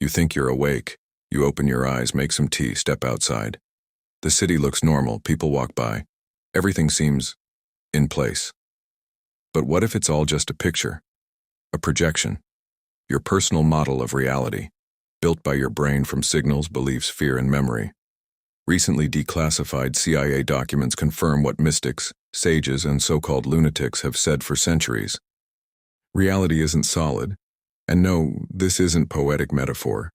You think you're awake. You open your eyes, make some tea, step outside. The city looks normal, people walk by. Everything seems in place. But what if it's all just a picture? A projection? Your personal model of reality, built by your brain from signals, beliefs, fear, and memory. Recently declassified CIA documents confirm what mystics, sages, and so-called lunatics have said for centuries. Reality isn't solid. And no, this isn't poetic metaphor.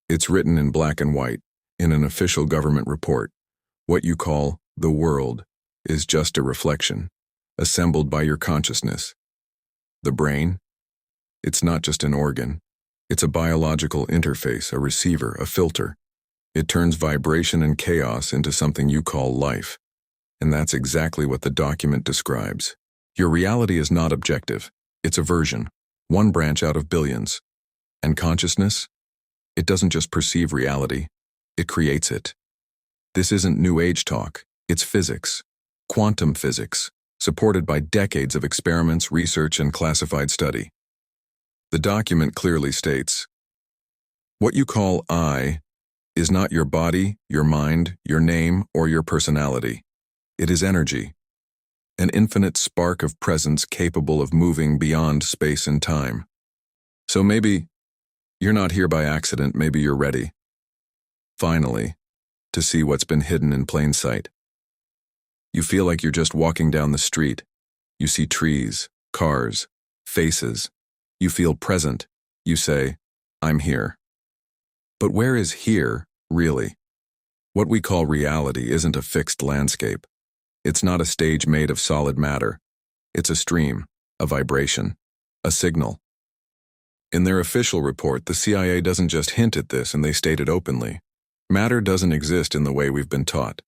It's written in black and white, in an official government report. What you call the world is just a reflection, assembled by your consciousness. The brain? It's not just an organ. It's a biological interface, a receiver, a filter. It turns vibration and chaos into something you call life. And that's exactly what the document describes. Your reality is not objective. It's a version, one branch out of billions. And consciousness? It doesn't just perceive reality, it creates it. This isn't New Age talk, it's physics, quantum physics, supported by decades of experiments, research, and classified study. The document clearly states, what you call I is not your body, your mind, your name, or your personality. It is energy, an infinite spark of presence capable of moving beyond space and time. So maybe you're not here by accident, maybe you're ready, finally, to see what's been hidden in plain sight. You feel like you're just walking down the street. You see trees, cars, faces. You feel present. You say, I'm here. But where is here, really? What we call reality isn't a fixed landscape. It's not a stage made of solid matter. It's a stream, a vibration, a signal. In their official report, the CIA doesn't just hint at this, and they state it openly. Matter doesn't exist in the way we've been taught.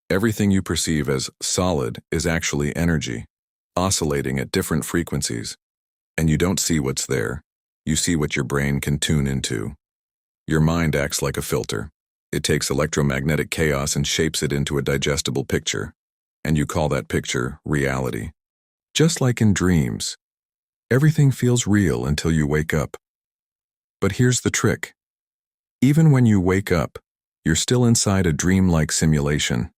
Everything you perceive as solid is actually energy, oscillating at different frequencies. And you don't see what's there. You see what your brain can tune into. Your mind acts like a filter. It takes electromagnetic chaos and shapes it into a digestible picture. And you call that picture reality. Just like in dreams, everything feels real until you wake up. But here's the trick. Even when you wake up, you're still inside a dreamlike simulation.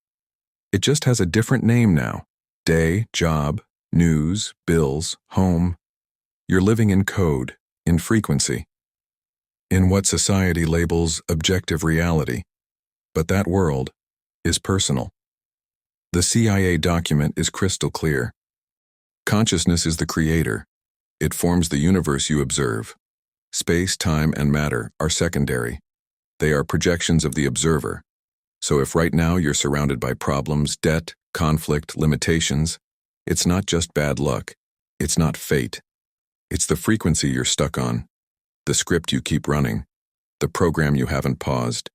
It just has a different name now. Day, job, news, bills, home. You're living in code, in frequency, in what society labels objective reality. But that world is personal. The CIA document is crystal clear. Consciousness is the creator. It forms the universe you observe. Space, time, and matter are secondary. They are projections of the observer. So if right now you're surrounded by problems, debt, conflict, limitations, it's not just bad luck. It's not fate. It's the frequency you're stuck on, the script you keep running, the program you haven't paused.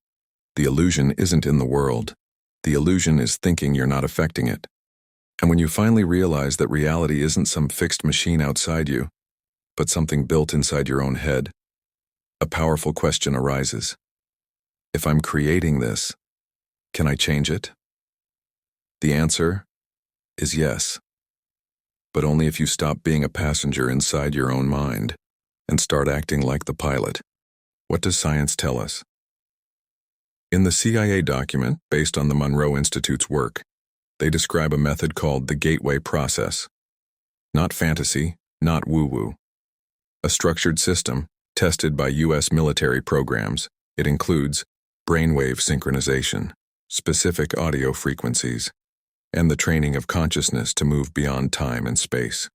The illusion isn't in the world. The illusion is thinking you're not affecting it. And when you finally realize that reality isn't some fixed machine outside you, but something built inside your own head, a powerful question arises. If I'm creating this, can I change it? The answer is yes. But only if you stop being a passenger inside your own mind and start acting like the pilot. What does science tell us? In the CIA document, based on the Monroe Institute's work, they describe a method called the gateway process. Not fantasy, not woo-woo. A structured system, tested by U.S. military programs. It includes brainwave synchronization, specific audio frequencies, and the training of consciousness to move beyond time and space.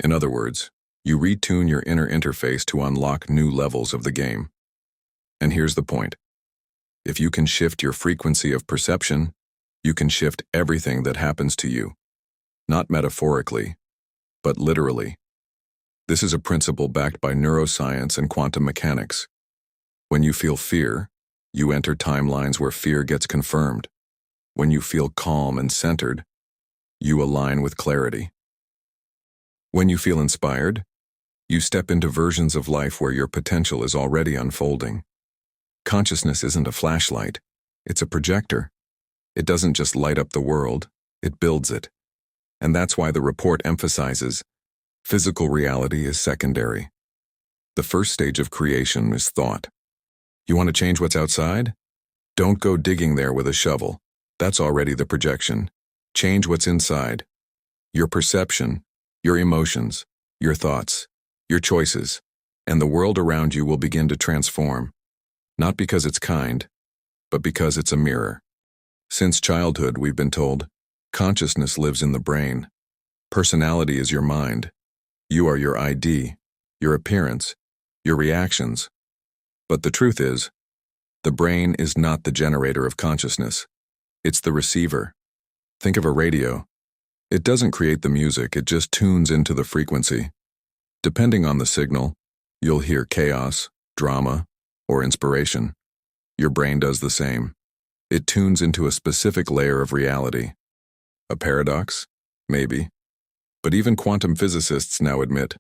In other words, you retune your inner interface to unlock new levels of the game. And here's the point. If you can shift your frequency of perception, you can shift everything that happens to you. Not metaphorically, but literally. This is a principle backed by neuroscience and quantum mechanics. When you feel fear, you enter timelines where fear gets confirmed. When you feel calm and centered, you align with clarity. When you feel inspired, you step into versions of life where your potential is already unfolding. Consciousness isn't a flashlight, it's a projector. It doesn't just light up the world, it builds it. And that's why the report emphasizes physical reality is secondary. The first stage of creation is thought. You want to change what's outside? Don't go digging there with a shovel. That's already the projection. Change what's inside. Your perception, your emotions, your thoughts, your choices, and the world around you will begin to transform. Not because it's kind, but because it's a mirror. Since childhood, we've been told, consciousness lives in the brain. Personality is your mind. You are your ID, your appearance, your reactions. But the truth is, the brain is not the generator of consciousness. It's the receiver. Think of a radio. It doesn't create the music, it just tunes into the frequency. Depending on the signal, you'll hear chaos, drama, or inspiration. Your brain does the same. It tunes into a specific layer of reality. A paradox? Maybe. But even quantum physicists now admit,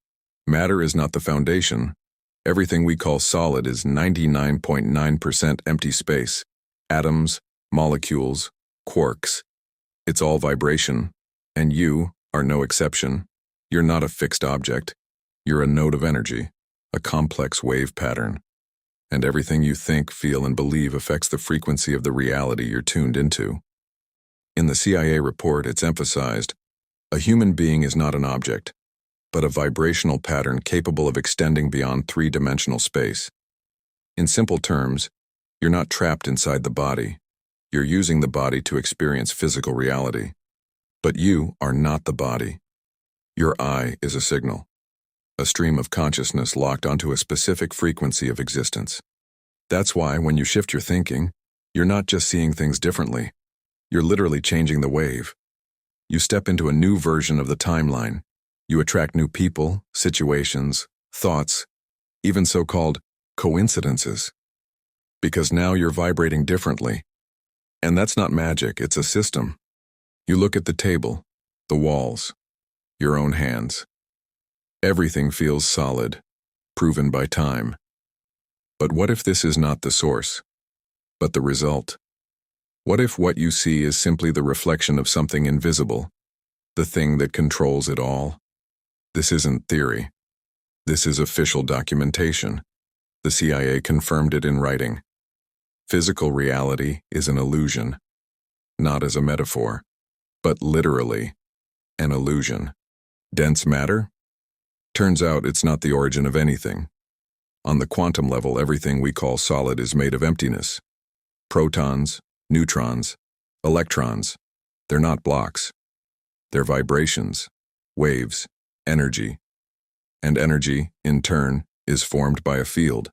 matter is not the foundation. Everything we call solid is 99.9% empty space. Atoms, molecules, quarks. It's all vibration, and you are no exception. You're not a fixed object. You're a node of energy, a complex wave pattern. And everything you think, feel, and believe affects the frequency of the reality you're tuned into. In the CIA report, it's emphasized, a human being is not an object, but a vibrational pattern capable of extending beyond three-dimensional space. In simple terms, you're not trapped inside the body. You're using the body to experience physical reality. But you are not the body. Your eye is a signal, a stream of consciousness locked onto a specific frequency of existence. That's why when you shift your thinking, you're not just seeing things differently. You're literally changing the wave. You step into a new version of the timeline. You attract new people, situations, thoughts, even so-called coincidences. Because now you're vibrating differently. And that's not magic, it's a system. You look at the table, the walls, your own hands. Everything feels solid, proven by time. But what if this is not the source, but the result? What if what you see is simply the reflection of something invisible, the thing that controls it all? This isn't theory. This is official documentation. The CIA confirmed it in writing. Physical reality is an illusion, not as a metaphor, but literally an illusion. Dense matter? Turns out it's not the origin of anything. On the quantum level, everything we call solid is made of emptiness. Protons, neutrons, electrons, they're not blocks. They're vibrations, waves, energy. And energy, in turn, is formed by a field.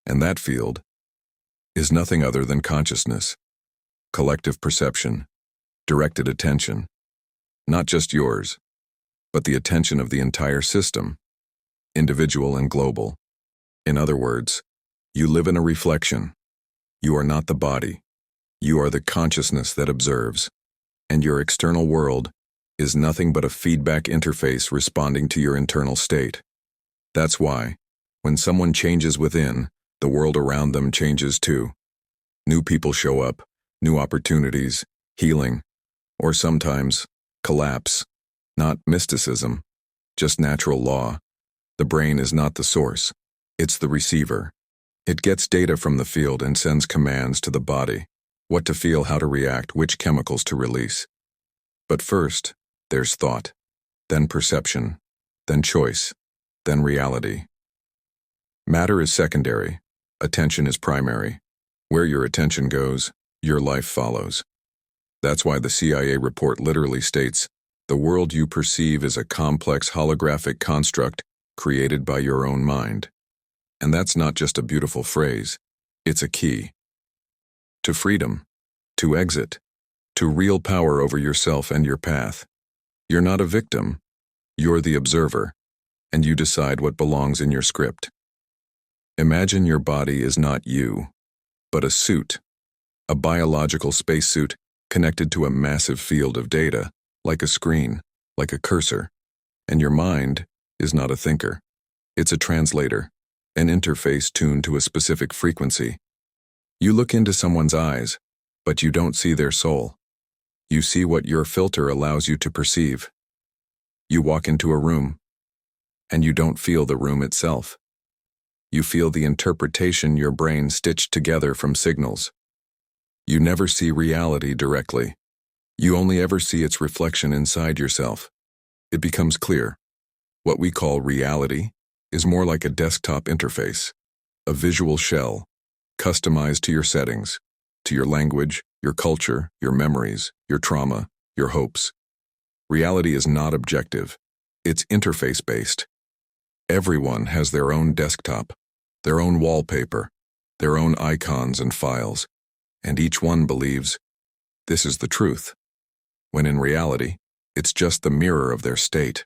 And that field is nothing other than consciousness, collective perception, directed attention. Not just yours, but the attention of the entire system, individual and global. In other words, you live in a reflection. You are not the body. You are the consciousness that observes. And your external world is nothing but a feedback interface responding to your internal state. That's why, when someone changes within, the world around them changes too. New people show up, new opportunities, healing, or sometimes collapse. Not mysticism, just natural law. The brain is not the source. It's the receiver. It gets data from the field and sends commands to the body. What to feel, how to react, which chemicals to release. But first, there's thought, then perception, then choice, then reality. Matter is secondary. Attention is primary. Where your attention goes, your life follows. That's why the CIA report literally states, the world you perceive is a complex holographic construct created by your own mind. And that's not just a beautiful phrase, it's a key. To freedom, to exit, to real power over yourself and your path. You're not a victim, you're the observer, and you decide what belongs in your script. Imagine your body is not you, but a suit, a biological spacesuit connected to a massive field of data, like a screen, like a cursor. And your mind is not a thinker. It's a translator, an interface tuned to a specific frequency. You look into someone's eyes, but you don't see their soul. You see what your filter allows you to perceive. You walk into a room, and you don't feel the room itself. You feel the interpretation your brain stitched together from signals. You never see reality directly. You only ever see its reflection inside yourself. It becomes clear. What we call reality is more like a desktop interface, a visual shell, customized to your settings, to your language, your culture, your memories, your trauma, your hopes. Reality is not objective. It's interface-based. Everyone has their own desktop, their own wallpaper, their own icons and files, and each one believes this is the truth, when in reality, it's just the mirror of their state.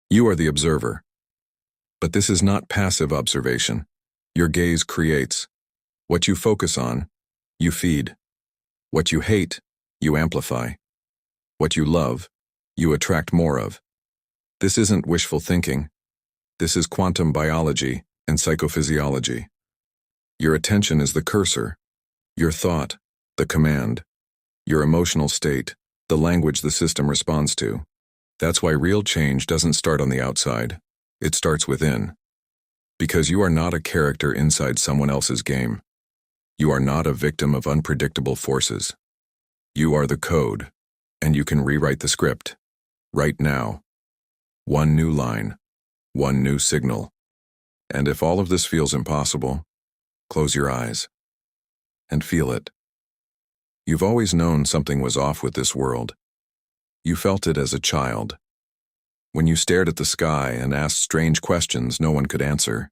You are the observer. But this is not passive observation. Your gaze creates. What you focus on, you feed. What you hate, you amplify. What you love, you attract more of. This isn't wishful thinking. This is quantum biology and psychophysiology. Your attention is the cursor, your thought, the command, your emotional state, the language the system responds to. That's why real change doesn't start on the outside. It starts within. Because you are not a character inside someone else's game. You are not a victim of unpredictable forces. You are the code, and you can rewrite the script. Right now. One new line. One new signal. And if all of this feels impossible, close your eyes and feel it. You've always known something was off with this world. You felt it as a child. When you stared at the sky and asked strange questions no one could answer.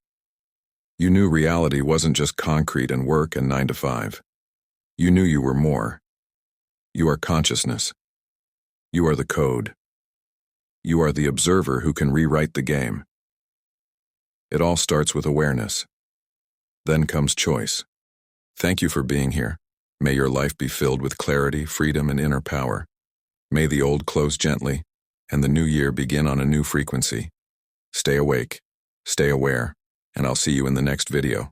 You knew reality wasn't just concrete and work and 9 to 5. You knew you were more. You are consciousness. You are the code. You are the observer who can rewrite the game. It all starts with awareness. Then comes choice. Thank you for being here. May your life be filled with clarity, freedom, and inner power. May the old close gently, and the new year begin on a new frequency. Stay awake, stay aware, and I'll see you in the next video.